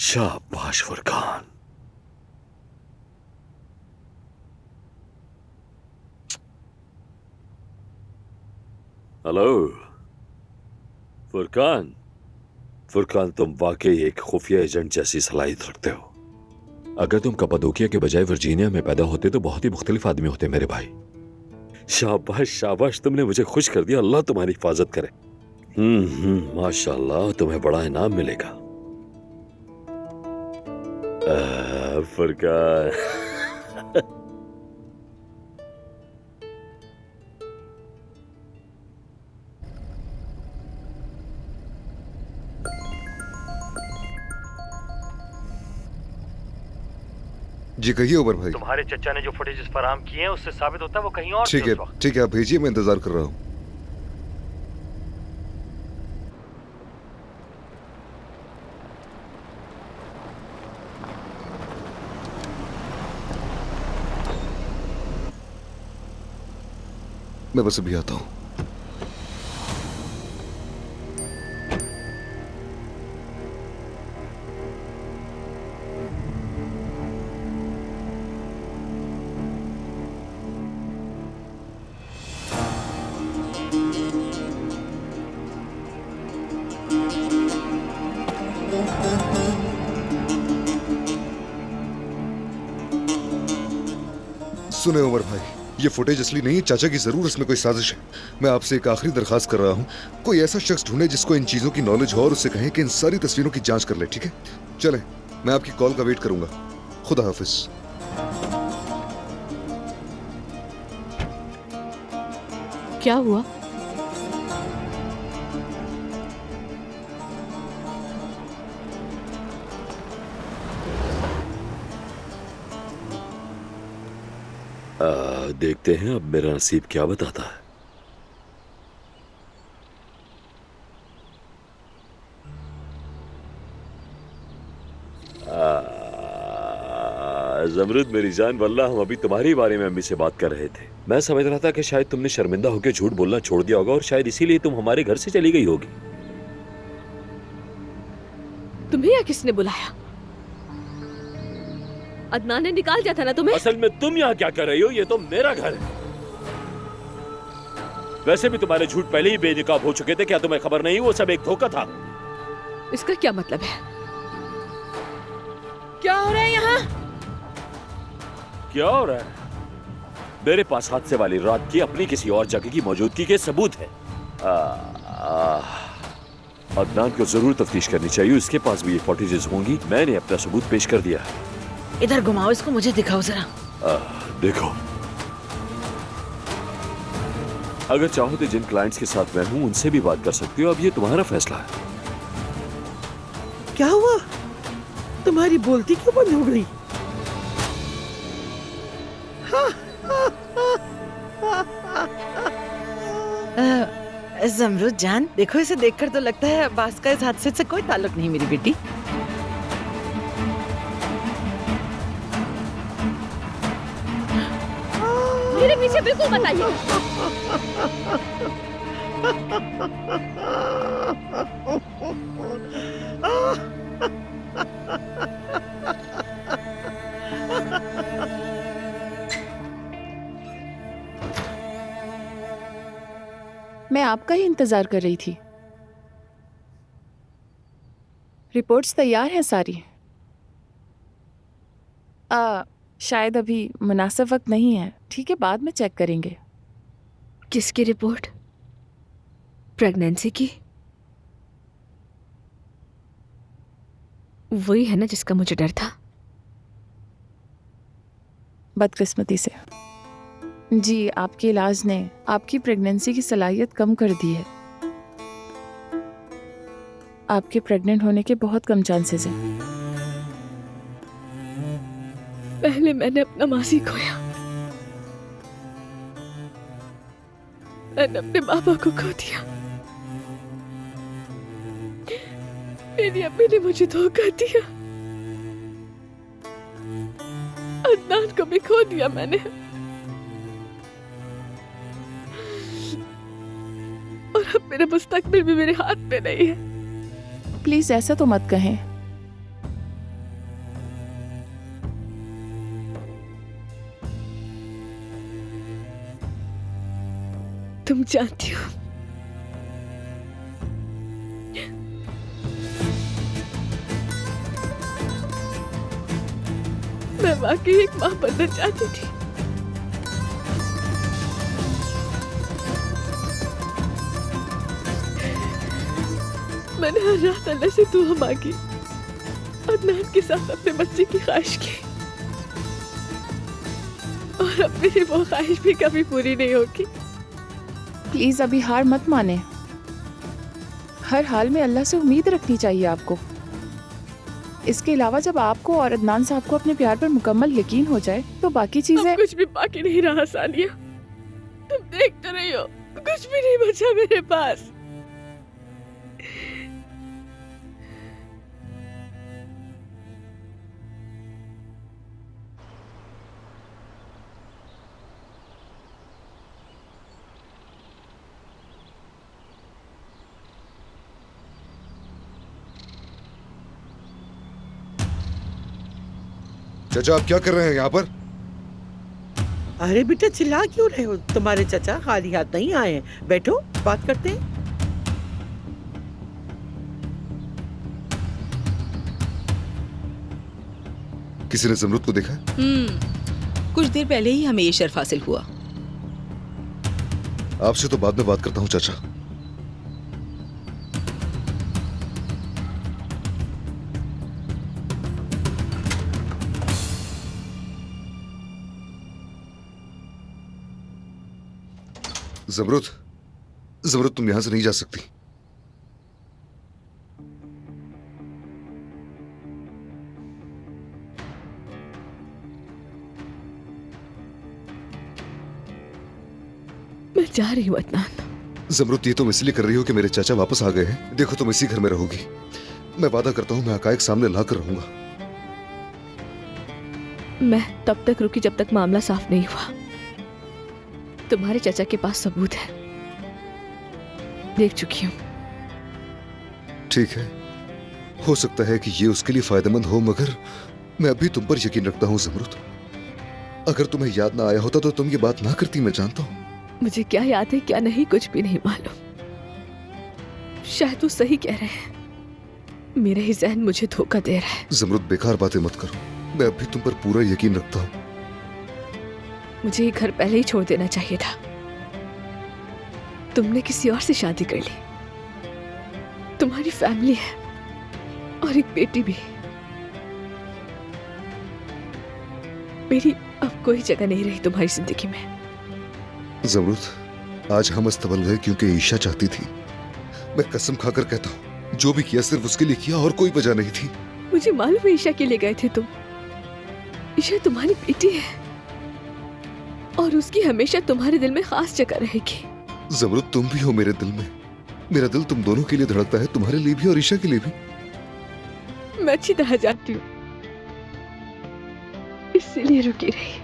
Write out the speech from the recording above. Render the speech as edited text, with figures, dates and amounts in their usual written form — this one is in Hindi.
शाबाश फुरकान। हेलो फुरकान। फुरकान, तुम वाकई एक खुफिया एजेंट जैसी सलाहियत रखते हो। अगर तुम कपाडोकिया के बजाय वर्जीनिया में पैदा होते तो बहुत ही मुख्तलिफ आदमी होते मेरे भाई। शाबाश शाबाश, तुमने मुझे खुश कर दिया। अल्लाह तुम्हारी हिफाजत करे। माशाल्लाह, तुम्हें बड़ा इनाम मिलेगा। फुरकान। जी कहिए उमर भाई। तुम्हारे चचा ने जो फुटेजेस फराहम किए हैं उससे साबित होता है वो कहीं और ठीक थे है उस वक्त। ठीक है, आप भेजिए, मैं इंतजार कर रहा हूँ। मैं बस अभी आता हूँ। सुने उमर भाई, ये फुटेज असली नहीं है, चाचा की जरूर इसमें कोई साजिश है। मैं आपसे एक आखिरी दरखास्त कर रहा हूँ, कोई ऐसा शख्स ढूंढे जिसको इन चीजों की नॉलेज हो और उससे कहें कि इन सारी तस्वीरों की जांच कर ले। ठीक है, चले, मैं आपकी कॉल का वेट करूंगा। खुदा हाफिज। क्या हुआ? देखते हैं अब मेरा नसीब क्या बताता है। जमरुद मेरी जान, वल्लाह हम अभी तुम्हारी बारे में अम्मी से बात कर रहे थे। मैं समझ रहा था कि शायद तुमने शर्मिंदा होकर झूठ बोलना छोड़ दिया होगा और शायद इसीलिए तुम हमारे घर से चली गई होगी। तुम्हें यहाँ किसने बुलाया? अदनान ने निकाल दिया था ना तुम्हें? असल में तुम यहाँ क्या कर रही हो? ये तो मेरा घर है। वैसे भी तुम्हारे झूठ पहले ही बेनकाब हो चुके थे। क्या तुम्हें खबर नहीं? वो सब एक धोखा था। इसका क्या मतलब है? क्या हो रहा है यहाँ? क्या हो रहा है? मेरे पास हादसे वाली रात की अपनी किसी और जगह की मौजूदगी के सबूत है। अदनान को जरूर तफ्तीश करनी चाहिए, उसके पास भी ये फुटेजेस होंगी। मैंने अपना सबूत पेश कर दिया है। इधर घुमाओ इसको, मुझे दिखाओ जरा। देखो, अगर चाहो तो जिन क्लाइंट्स के साथ मैं हूं उनसे भी बात कर सकती हो। अब ये तुम्हारा फैसला है। क्या हुआ? तुम्हारी बोलती क्यों बंद हो गई? जमरुद जान, देखो इसे देखकर तो लगता है अब्बास का इस हादसे से कोई ताल्लुक नहीं मेरी बेटी। मेरे पीछे बिल्कुल मत आइए। मैं आपका ही इंतजार कर रही थी। रिपोर्ट्स तैयार हैं सारी। शायद अभी मुनासिब वक्त नहीं है। ठीक है, बाद में चेक करेंगे। किसकी रिपोर्ट? प्रेगनेंसी की? वही है ना जिसका मुझे डर था। बदकिस्मती से जी, आपके इलाज ने आपकी प्रेगनेंसी की सलाहियत कम कर दी है। आपके प्रेग्नेंट होने के बहुत कम चांसेस हैं। पहले मैंने अपना मासी खोया, मैंने अपने पापा को खो दिया, मेरी अम्मी ने मुझे धोखा दिया, अदनान को भी खो दिया मैंने। और अब मेरा मुस्तकबिल भी मेरे हाथ में नहीं है। प्लीज ऐसा तो मत कहें। तुम जानती हो, मैं वाकई एक माँ बनना चाहती थी। मैंने हर रात अल्लाह से दुआ मांगी, अदनान के साथ अपने बच्चे की ख्वाहिश की, और अब मेरी वो ख्वाहिश भी कभी पूरी नहीं होगी। प्लीज अभी हार मत माने। हर हाल में अल्लाह से उम्मीद रखनी चाहिए आपको। इसके अलावा जब आपको और अदनान साहब को अपने प्यार पर मुकम्मल यकीन हो जाए तो बाकी चीजें। अब कुछ भी बाकी नहीं रहा सानिया, तुम देख तो रही हो, कुछ भी नहीं बचा मेरे पास। चाचा आप क्या कर रहे हैं यहाँ पर? अरे बेटा चिल्ला क्यों रहे हो? तुम्हारे चाचा खाली हाथ नहीं आए हैं। बैठो, बात करते हैं। किसी ने जमरुद को देखा? कुछ देर पहले ही हमें ये शर्फ हासिल हुआ। आपसे तो बाद में बात करता हूँ चाचा। जमरुद, जमरुद तुम यहां से नहीं जा सकती। मैं जा रही हूँ अदनान। जमरुद ये तुम इसलिए कर रही हो कि मेरे चाचा वापस आ गए हैं। देखो तुम इसी घर में रहोगी। मैं वादा करता हूं मैं हकायक सामने लाकर रहूंगा। मैं तब तक रुकी जब तक मामला साफ नहीं हुआ। तुम्हारे चाचा के पास सबूत है, देख चुकी हूँ। ठीक है, हो सकता है कि ये उसके लिए फायदेमंद हो, मगर मैं अभी तुम पर यकीन रखता हूँ जमरुद। अगर तुम्हें याद ना आया होता तो तुम ये बात ना करती, मैं जानता हूँ। मुझे क्या याद है क्या नहीं कुछ भी नहीं मालूम। शायद वो सही कह रहे हैं, मेरा ही जहन मुझे धोखा दे रहा है। जमरुद बेकार बातें मत करो, मैं अभी तुम पर पूरा यकीन रखता हूँ। मुझे ये घर पहले ही छोड़ देना चाहिए था। तुमने किसी और से शादी कर ली, तुम्हारी फैमिली है और एक बेटी भी। मेरी अब कोई जगह नहीं रही तुम्हारी जिंदगी में। जमरुद, आज हम अस्तबल गए क्योंकि ईशा चाहती थी। मैं कसम खाकर कहता हूँ जो भी किया सिर्फ उसके लिए किया और कोई वजह नहीं थी। मुझे मालूम है ईशा के लिए गए थे तुम। ईशा तुम्हारी बेटी है और उसकी हमेशा तुम्हारे दिल में खास जगह रहेगी। जमरुद तुम भी हो मेरे दिल में। मेरा दिल तुम दोनों के लिए धड़कता है, तुम्हारे लिए भी और ईशा के लिए भी। मैं अच्छी तरह जानती हूँ, इसीलिए रुकी रही।